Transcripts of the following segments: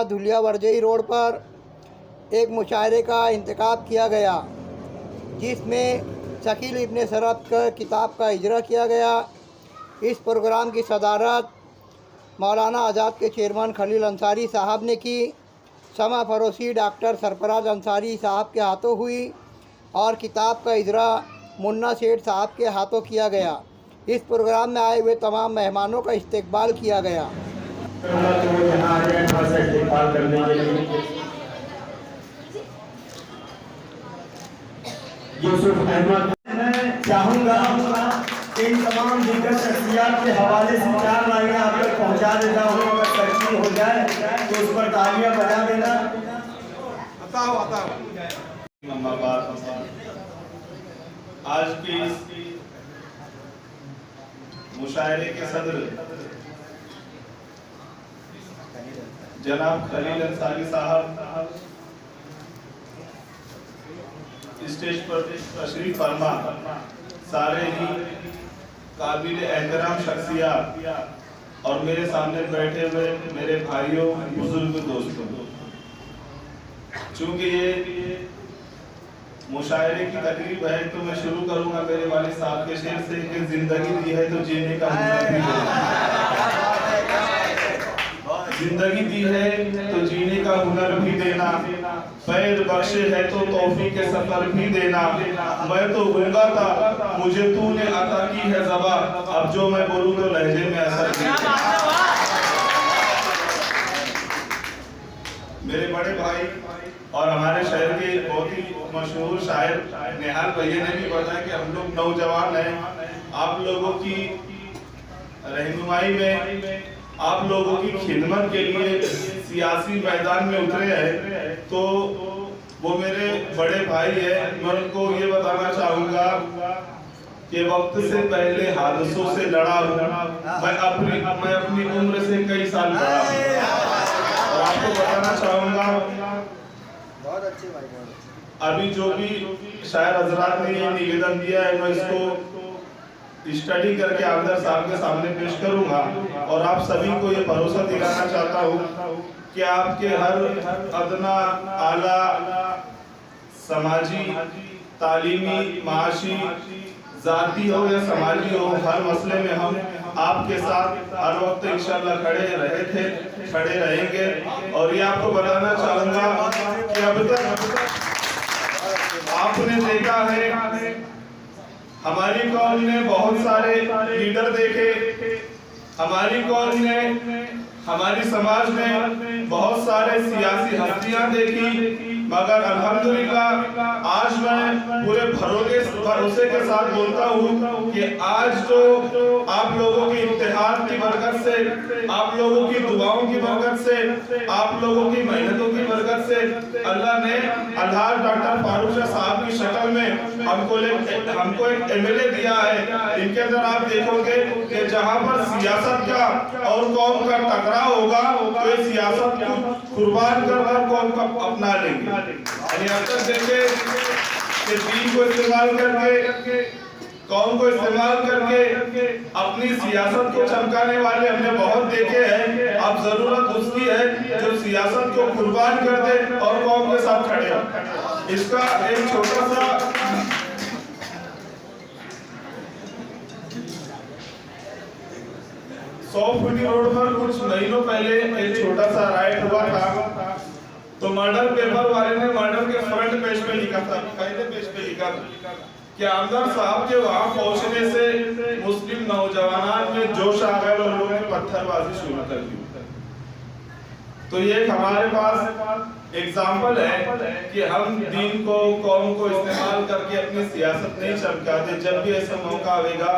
Dhulia वर्जई road पर एक मुशायरे का इंतखाब किया गया, जिसमें शकील इब्ने सरफ का किताब का इजरा किया गया। इस प्रोग्राम की सदारत मौलाना आज़ाद के चेयरमैन खलील अंसारी साहब ने की। समा फरोशी डॉक्टर सरफराज अंसारी साहब के हाथों हुई और किताब का इजरा मुन्ना सेठ साहब के हाथों किया गया। इस प्रोग्राम में आए हुए तमाम मेहमानों का इस्तकबाल किया गया। यूसुफ अहमद, मैं चाहूँगा इन तमाम दीगर शख्सियात के हवाले से 4 लाइनें आप तक पहुँचा देता हूँ। अगर तरक्की हो जाए तो उस पर तालियां बजा देना। आज की इस मुशायरे के सदर जनाब खलील अंसारी साहब स्टेज पर तशरीफ फरमा, सारे ही काबिल एहतराम शख्सियत और मेरे सामने बैठे हुए मेरे भाइयों, बुजुर्ग दोस्तों, चूंकि ये मुशायरे की तकरीब है तो मैं शुरू करूंगा मेरे वालिद साहब के शेर से कि जिंदगी दी है तो जीने का हुनर भी देना। जिंदगी दी है तो जीने का हुनर भी देना, पैर बख्शे है तो तौफीक के सफर भी देना। मैं तो गूंगा था, मुझे तूने अता की है ज़बा, अब जो मैं बोलूं तो लहजे में असर नहीं। मेरे बड़े भाई और हमारे शहर के बहुत ही मशहूर शायर निहाल भैया ने भी बताया कि हम लोग नौजवान हैं, आप लोगों की रहनुमाई में, आप लोगों की खिदमत के लिए सियासी मैदान में उतरे हैं। तो वो मेरे बड़े भाई है, मैं उनको ये बताना चाहूँगा कि वक्त से पहले हादसों से लड़ा हूँ। मैं अपनी उम्र से कई साल बड़ा हूँ और आपको बताना चाहूँगा अभी जो भी शायर हजरात ने ये निवेदन दिया है मैं इसको स्टडी करके आमदार साहब के सामने पेश करूंगा और आप सभी को ये भरोसा दिलाना चाहता हूँ कि आपके हर अदना आला समाजी, तालीमी, माशी, जाती हो या समाजी हो, हर मसले में हम आपके साथ हर वक्त इंशाल्लाह खड़े रहे थे, खड़े रहेंगे। और ये आपको बताना चाहूँगा कि अब तक आपने देखा है हमारी कौम ने बहुत सारे लीडर देखे, हमारी कौम ने, हमारी समाज ने बहुत सारे सियासी हस्तियां देखी, मगर अल्हम्दुलिल्लाह आज मैं पूरे भरोसे के साथ बोलता हूँ कि आज जो आप लोगों की इत्तेहाद की बरकत से, आप लोगों की दुआओं की बरकत से, आप लोगों की मेहनतों की बरकत से अल्लाह ने अल्हाज डॉक्टर फारूक शाह साहब की शक्ल में हमको एक एमएलए दिया है। इनके अंदर आप देखोगे कि जहाँ पर सियासत का और कौम का टकराव होगा तो ये सियासत को कुर्बान कर कौम को अपना लेंगे। यानी अब तक देखे कि दीन को इस्तेमाल करके, कौम को इस्तेमाल करके अपनी सियासत को चमकाने वाले हमने बहुत देखे हैं। अब जरूरत उसकी है जो सियासत को कुर्बान कर दे और कौम के साथ खड़े हो। इसका एक छोटा सा 100 फुटी रोड पर कुछ महीनों पहले एक छोटा सा राइट हुआ था, तो मर्डर पेपर वाले ने मर्डर के फ्रंट पेज पे लिखा था, पहले पेज पे लिखा था कि आमदार साहब के वहां पहुंचने से मुस्लिम नौजवान में जोश आ गया और लोगों ने पत्थरबाजी शुरू कर दी। तो ये हमारे पास एग्जाम्पल है कि हम दीन को, कौम को इस्तेमाल करके अपनी सियासत नहीं चमकाते। जब भी ऐसा मौका आएगा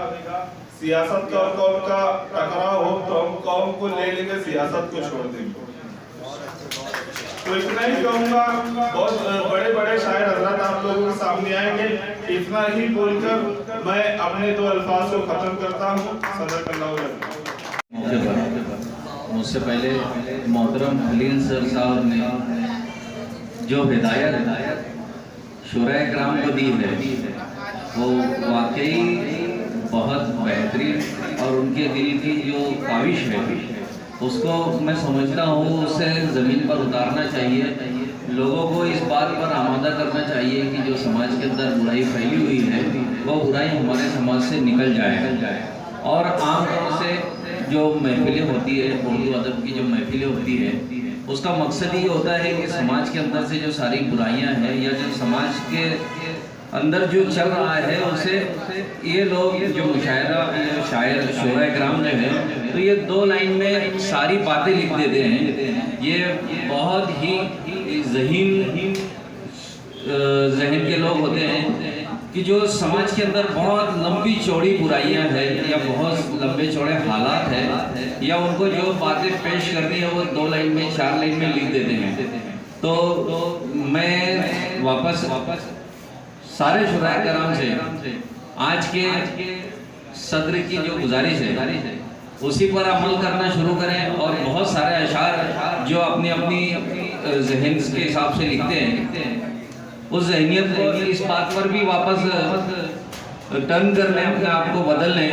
सियासत का और कौम का टकराव हो तो हम कौम को ले लेंगे, सियासत को छोड़ देंगे। तो इतना ही कहूँगा, बहुत बड़े बड़े शायर हजरत आप लोगों के सामने आएंगे। इतना ही बोलकर मैं अपने 2 अल्फाज को खत्म करता हूँ। मुझसे पहले मोहतरम खलील सर साहब ने जो हिदायत शुरा कराम को दी है वो वाकई बहुत बेहतरीन और उनके दिल की जो ख्वाहिश है उसको मैं समझता हूँ उसे ज़मीन पर उतारना चाहिए। लोगों को इस बात पर आमादा करना चाहिए कि जो समाज के अंदर बुराई फैली हुई है वो बुराई हमारे समाज से निकल जाए। और आमतौर से जो महफिलें होती है, उर्दू अदब की जो महफिलें होती है, उसका मकसद ये होता है कि समाज के अंदर से जो सारी बुराइयां हैं या जो समाज के अंदर जो चल रहा है उसे ये लोग जो मुशायरा शायर शोरा कराम जो है, तो ये 2 लाइन में सारी बातें लिख देते हैं। ये बहुत ही जहन के लोग होते हैं कि जो समाज के अंदर बहुत लंबी चौड़ी बुराइयां हैं या बहुत लंबे चौड़े हालात हैं या उनको जो बातें पेश करनी है वो 2 लाइन में 4 लाइन में लिख देते हैं। तो मैं वापस सारे शुराए कराम से आज के सदर की जो गुजारिश है उसी पर अमल करना शुरू करें और बहुत सारे अशार जो अपनी अपनी जहन के हिसाब से लिखते हैं उस जहनियत को इस बात पर भी वापस टर्न कर लें, अपने आप को बदल लें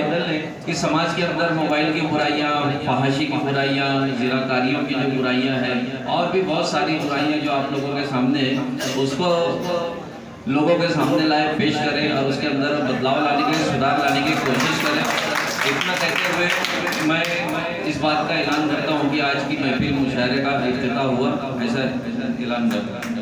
कि समाज के अंदर मोबाइल की बुराइयाँ, फहाशी की बुराइयाँ, ज़िनाकारियों की जो बुराइयाँ हैं और भी बहुत सारी बुराइयाँ जो आप लोगों के सामने हैं उसको लोगों के सामने लाए, पेश करें और उसके अंदर बदलाव लाने के, सुधार लाने की कोशिश करें। इतना कहते हुए मैं इस बात का ऐलान करता हूँ कि आज की महफिल मुशायरे का इफ्तिताह हुआ, ऐसा ऐलान करता हूँ।